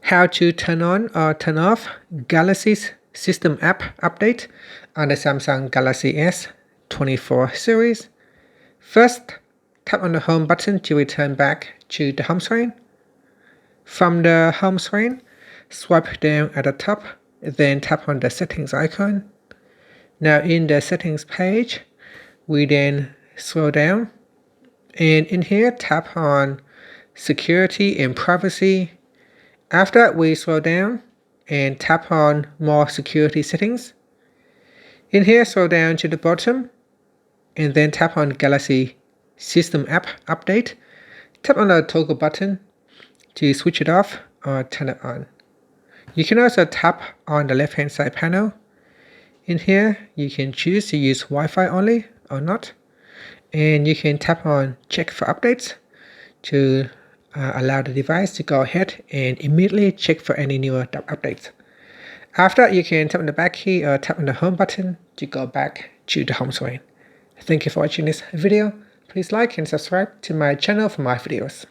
how to turn on or turn off Galaxy's system app update on the Samsung Galaxy S24 series. First, tap on the home button to return back to the home screen. From the home screen, swipe down at the top, then tap on the settings icon. Now in the settings page, we then scroll down, and in here tap on security and privacy. After we scroll down and tap on more security settings. In here, scroll down to the bottom and then tap on Galaxy System App Update. Tap on the toggle button to switch it off or turn it on. You can also tap on the left hand side panel. In here, you can choose to use Wi-Fi only or not. And you can tap on check for updates to allow the device to go ahead and immediately check for any newer updates. After, you can tap on the back key or tap on the home button to go back to the home screen. Thank you for watching this video. Please like and subscribe to my channel for more videos.